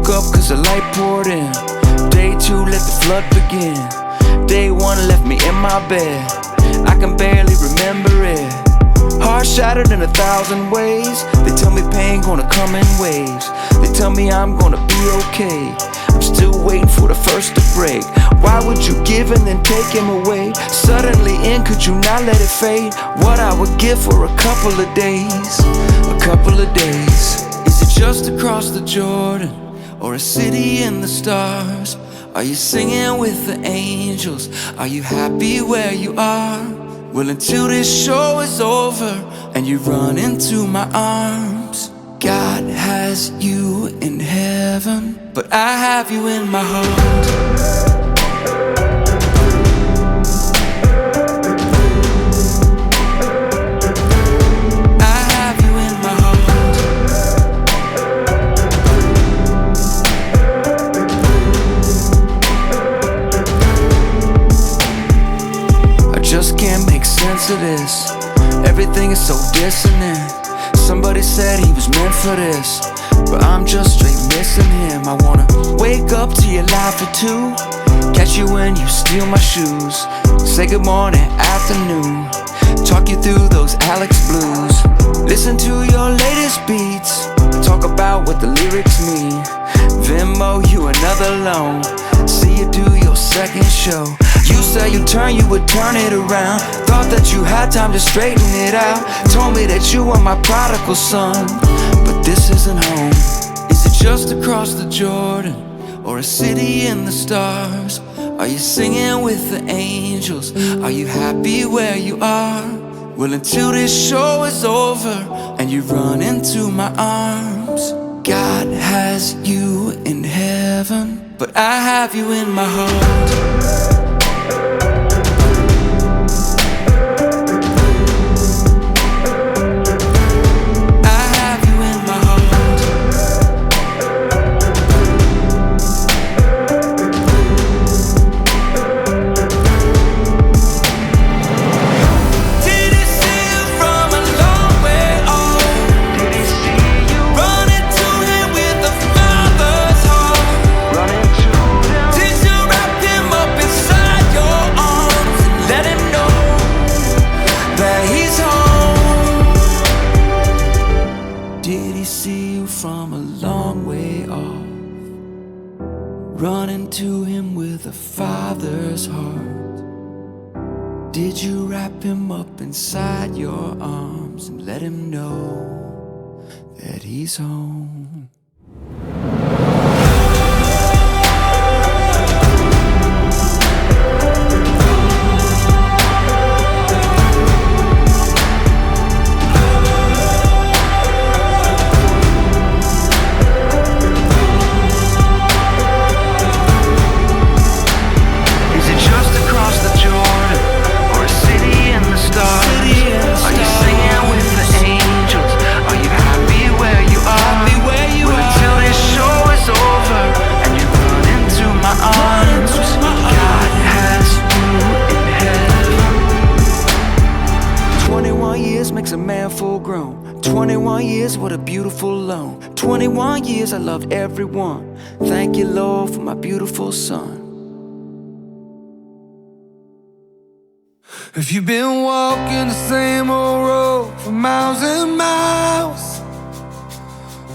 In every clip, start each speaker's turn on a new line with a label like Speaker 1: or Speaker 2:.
Speaker 1: Woke up cause the light poured in. Day 2, let the flood begin. Day 1 left me in my bed. I can barely remember it. Heart shattered in 1,000 ways. They tell me pain gonna come in waves. They tell me I'm gonna be okay. I'm still waiting for the first to break. Why would you give and then take him away? Suddenly in, could you not let it fade? What I would give for a couple of days. A couple of days. Is it just across the Jordan, or a city in the stars? Are you singing with the angels? Are you happy where you are? Well, until this show is over and you run into my arms, God has you in heaven, but I have you in my heart. Just can't make sense of this. Everything is so dissonant. Somebody said he was meant for this, but I'm just straight missing him. I wanna wake up to your life for 2, catch you when you steal my shoes, say good morning, afternoon, talk you through those Alex blues, listen to your latest beats, talk about what the lyrics mean, Venmo you another loan, see you do your second show. You say you would turn it around. Thought that you had time to straighten it out. Told me that you were my prodigal son, but this isn't home. Is it just across the Jordan, or a city in the stars? Are you singing with the angels? Are you happy where you are? Well, until this show is over and you run into my arms, God has you in heaven, but I have you in my heart. From a long way off, running to him with a father's heart. Did you wrap him up inside your arms and let him know that he's home? Makes a man full grown. 21 years, what a beautiful loan. 21 years, I loved everyone. Thank you, Lord, for my beautiful son.
Speaker 2: If you've been walking the same old road for miles and miles,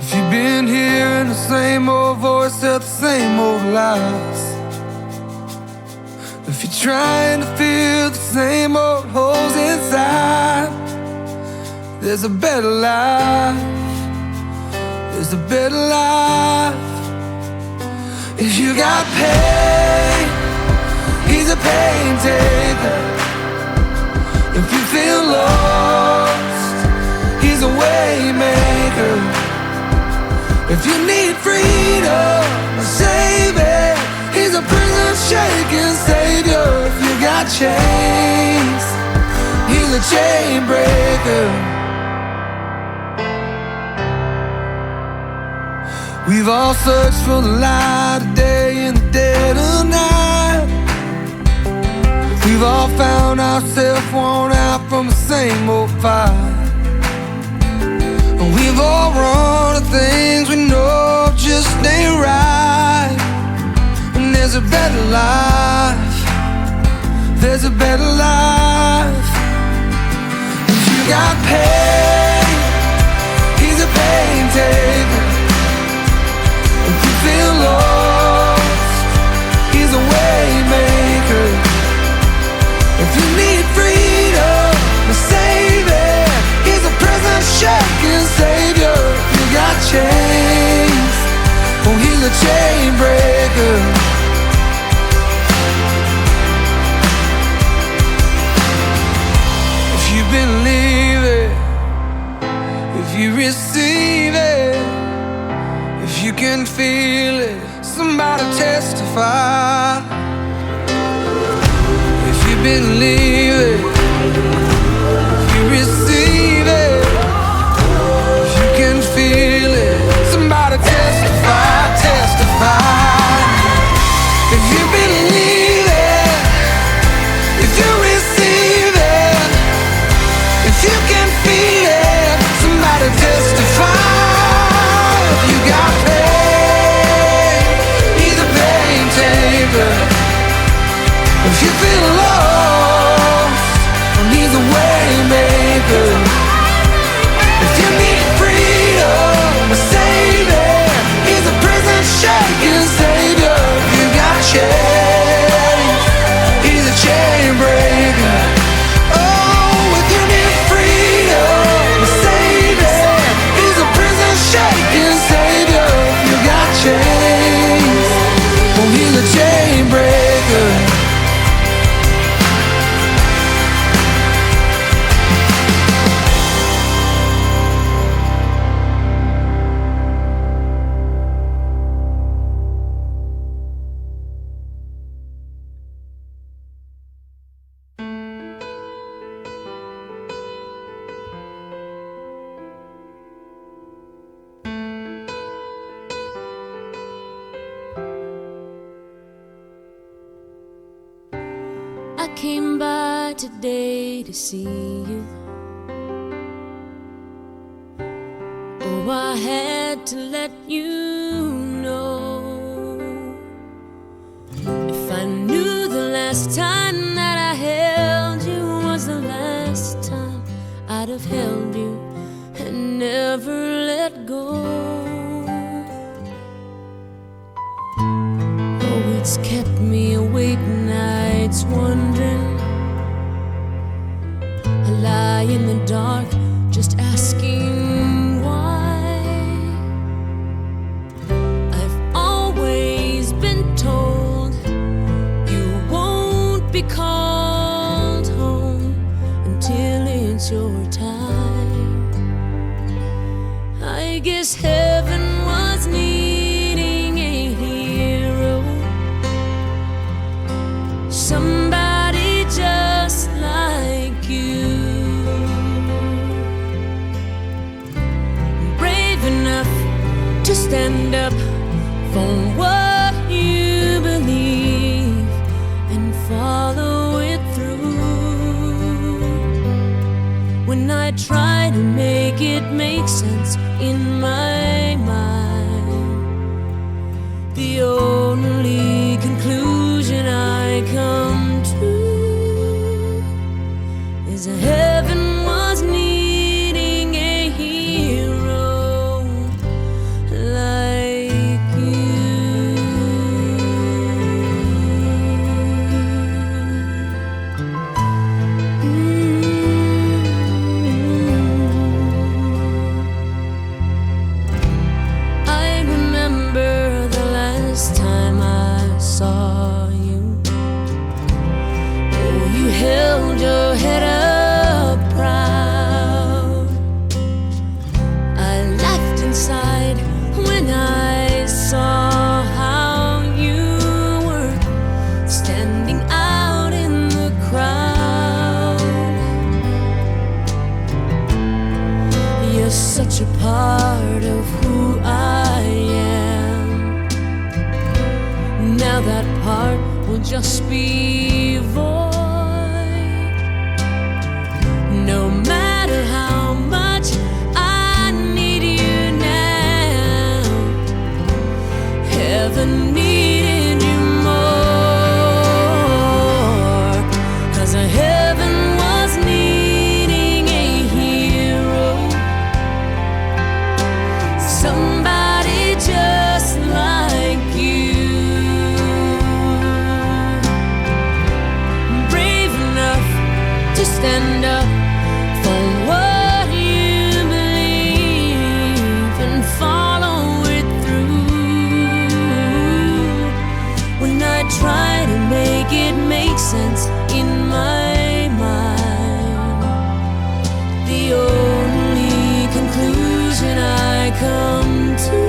Speaker 2: if you've been hearing the same old voice tell the same old lies, if you're trying to fill the same old holes inside, there's a better life, there's a better life. If you got pain, he's a pain taker. If you feel lost, he's a way maker. If you need freedom, a savior, he's a prison shaking savior. If you got chains, he's a chain breaker. We've all searched for the light of day in the dead of night. We've all found ourselves worn out from the same old fight. And we've all run to things we know just ain't right. There's a better life. There's a better life. If you got pain, he's a pain taker. If you feel lost, he's a way maker. If you need freedom, a savior, he's a prison shaking savior. If you got chains, oh, he's a chain breaker. If you believe it, if you receive it, if you can feel it, somebody testify. If you believe it, if you receive it, if you can feel it, somebody testify, testify. If you believe it, if you receive it, if you can feel it, somebody testify. If you got pain, he's a pain taker. If you feel lost, he's a way maker. If you need freedom, a savior, he's a prison shaking savior. If you got chains, he's a chain breaker. Oh, if you need freedom, a savior, he's a prison shaking savior. If you got chains, oh, he's a chain breaker.
Speaker 3: I came by today to see you. Oh, I had to let you know. If I knew the last time that I held you was the last time, I'd have held you and never let go. Oh, it's kept me awake nights wondering. I lie in the dark just asking why. I've always been told you won't be called home until it's your time. I guess heaven was needing a hero, somebody just like you, brave enough to stand up for what you believe and follow it through. When I try to make it make sense in my mind, the only conclusion I come to is that heaven was needing a hero like you. I remember the last time I saw you. Oh, you held your head stand up for what you believe and follow it through. When I try to make it make sense in my mind, the only conclusion I come to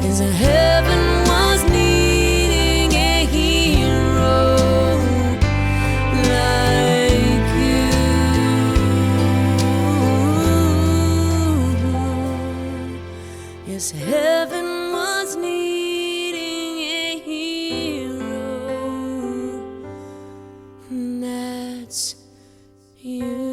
Speaker 3: is a heaven was needing a hero like you. Yes, heaven was needing a hero, and that's you.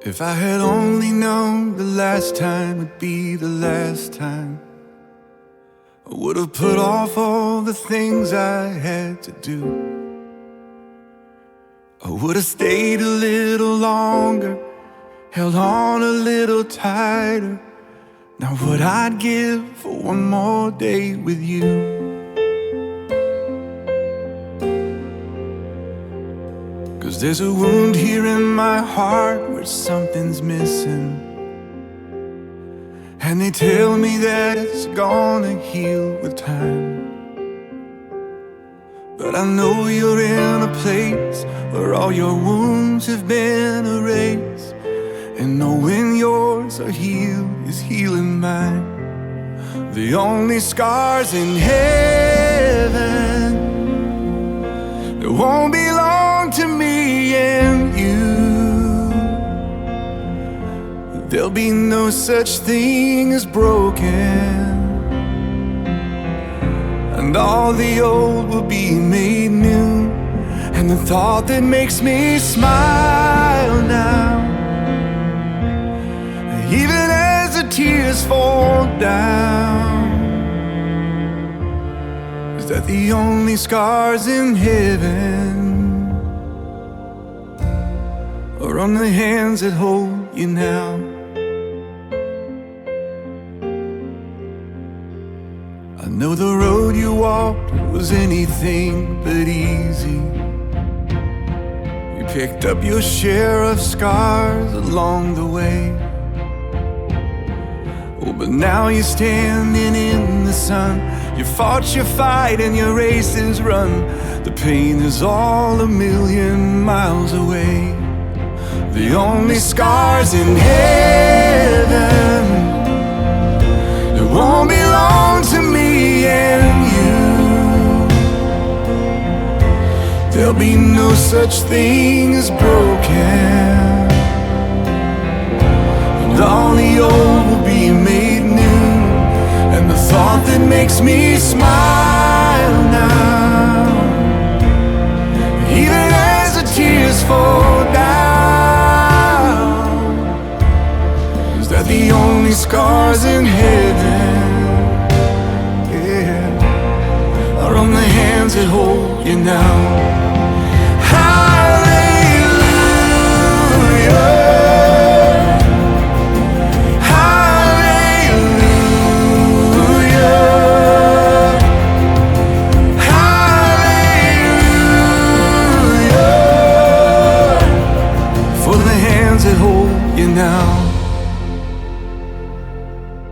Speaker 2: If I had only known the last time would be the last time, I would have put off all the things I had to do. I would have stayed a little longer, held on a little tighter. Now what I'd give for one more day with you. Cause there's a wound here in my heart where something's missing, and they tell me that it's gonna heal with time. But I know you're in a place where all your wounds have been erased, and knowing yours are healed is healing mine. The only scars in heaven that won't belong to me and you. There'll be no such thing as broken, and all the old will be made new. And the thought that makes me smile now, even as the tears fall down, is that the only scars in heaven are on the hands that hold you now. I know the road you walked was anything but easy. You picked up your share of scars along the way. Oh, but now you're standing in the sun. You fought your fight and your race is run. The pain is all a million miles away. The only scars in heaven that won't belong to me and you. There'll be no such thing as broken, and all the old will be made new. And the thought that makes me smile now, even as the tears fall down, is that the only scars in heaven, yeah, are on the hands that hold you now.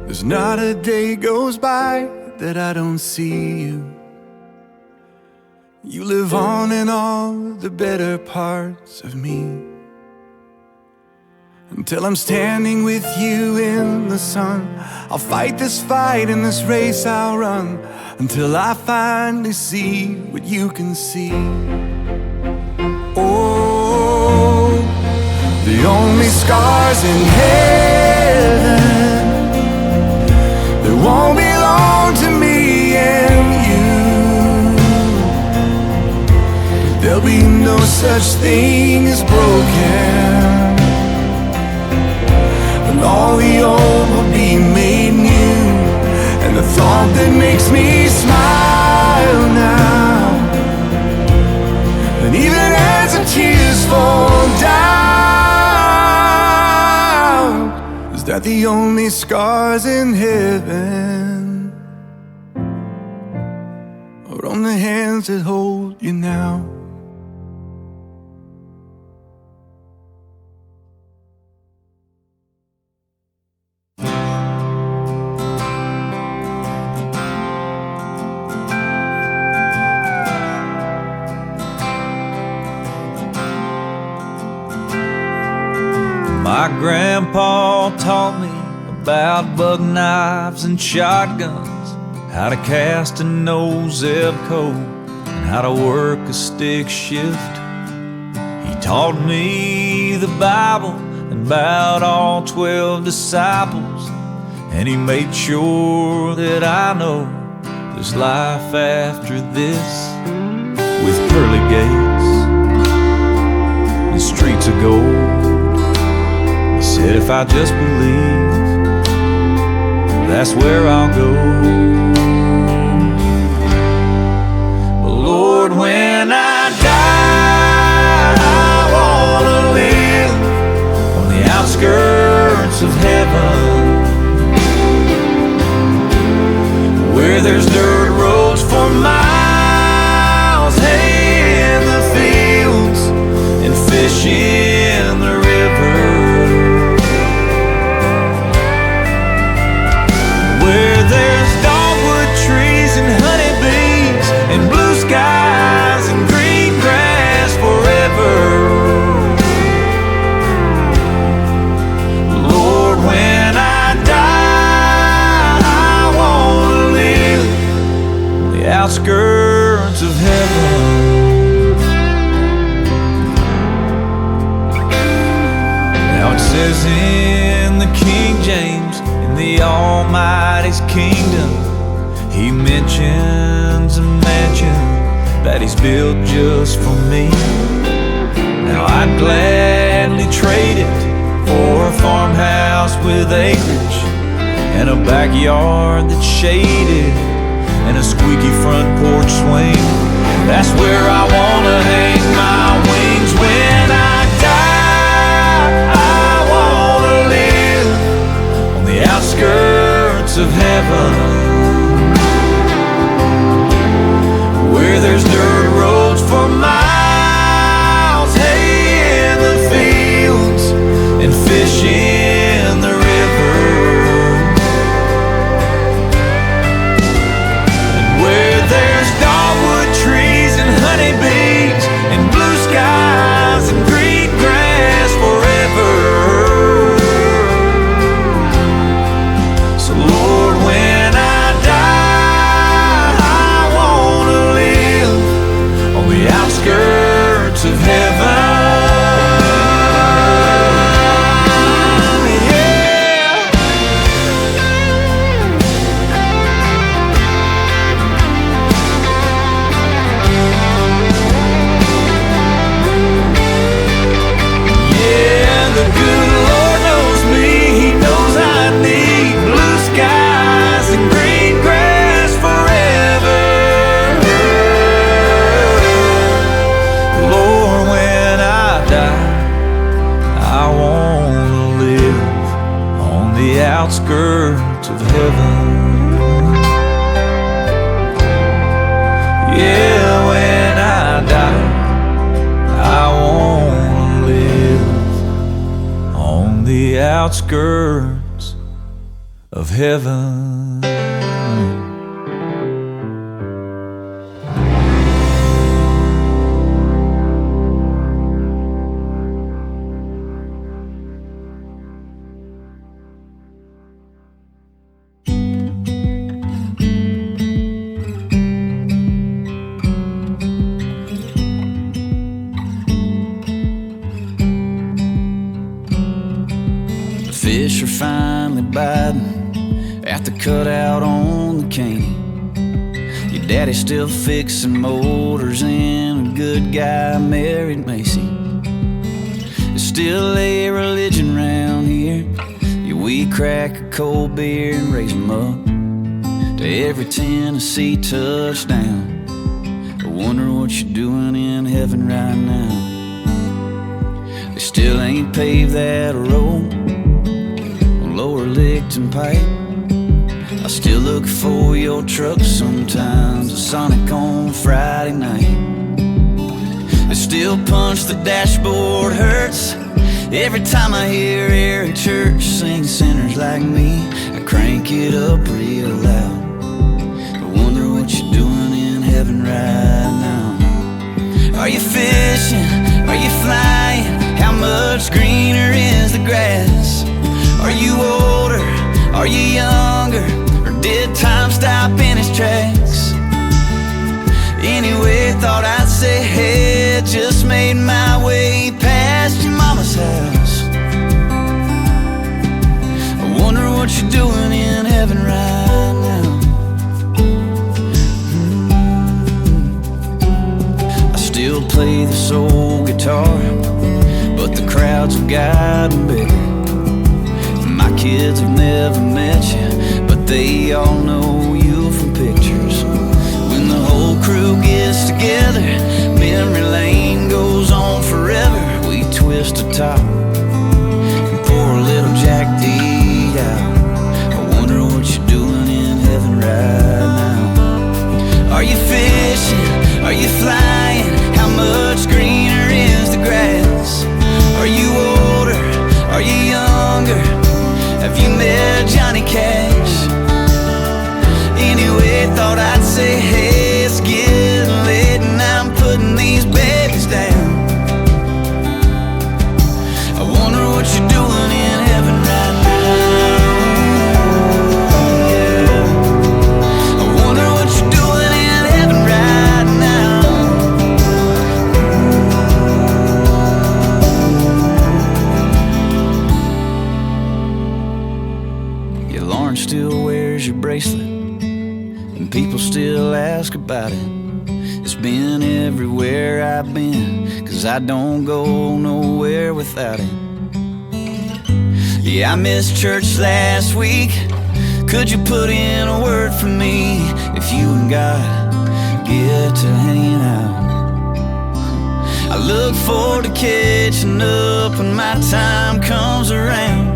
Speaker 2: There's not a day goes by that I don't see you. You live on in all the better parts of me. Until I'm standing with you in the sun, I'll fight this fight and this race I'll run, until I finally see what you can see. Oh, the only scars in heaven that won't belong to me and you. There'll be no such thing as broken, all the old will be made new. And the thought that makes me smile now, and even as the tears fall down, is that the only scars in heaven are on the hands that hold you now.
Speaker 4: My grandpa taught me about buck knives and shotguns, how to cast a no-zip code, and how to work a stick shift. He taught me the Bible and about all 12 disciples, and he made sure that I know there's life after this, with pearly gates and streets of gold. He said if I just believe, that's where I'll go. But Lord, when I die, I wanna live on the outskirts of heaven, where there's dirt roads for miles, hay in the fields, and fish in the river, where there's dogwood trees and honeybees and blue skies and green grass forever. Lord, when I die, I wanna live on the outskirts of heaven. Now it says in the King James, in the Almighty's kingdom, he mentions a mansion that he's built just for me. Now I'd gladly trade it for a farmhouse with acreage and a backyard that's shaded and a squeaky front porch swing. That's where I wanna hang my wings when I die. I wanna live on the outskirts of heaven, where there's dirt roads for miles, hay in the fields, and fish in the river, and where there's dogwood trees and honeybees and blue skies and green grass forever. So Lord, when I die, I wanna live on the outskirts of heaven. Yeah, the good Lord knows me. He knows I need blue skies and green grass forever. Lord, when I die, I wanna live on the outskirts of heaven. Yeah, when I die, I wanna live on the outskirts of heaven.
Speaker 5: Fish are finally biting at the cutout on the cane. Your daddy's still fixing motors and a good guy married Macy. There's still a religion round here. You you crack a cold beer and raise them up to every Tennessee touchdown. I wonder what you're doing in heaven right now. They still ain't paved that road on Lower Licton Pike. I still look for your truck sometimes, a Sonic on Friday night. They still punch the dashboard hurts every time I hear Eric Church sing Sinners Like Me. I crank it up real loud. I wonder what you're doing in heaven right now. Are you fishing? Are you flying? How much greener is the grass? Are you older? Are you younger? Or did time stop in its tracks? Anyway, thought I'd say hey, just made my way past your mama's house. I wonder what you're doing in heaven right now. I still play the soul guitar, but the crowds have gotten bigger. My kids have never met you, but they all know you from pictures. When the whole crew gets together, memory lane goes on forever. We twist a top and pour a little Jack D out. I wonder what you're doing in heaven right now. Are you fishing? Are you flying? How much greener is the grass? Are you older? Are you younger? Have you met Johnny Cash? Anyway, thought I'd say hey, it's getting late and I'm putting these babies down. I wonder what you're doing in heaven right now. Yeah. I wonder what you're doing in heaven right now. Yeah, Lauren still wears your bracelet and people still ask about it. It's been everywhere I've been, 'cause I don't go nowhere without it. Yeah, I missed church last week. Could you put in a word for me if you and God get to hanging out? I look forward to catching up when my time comes around.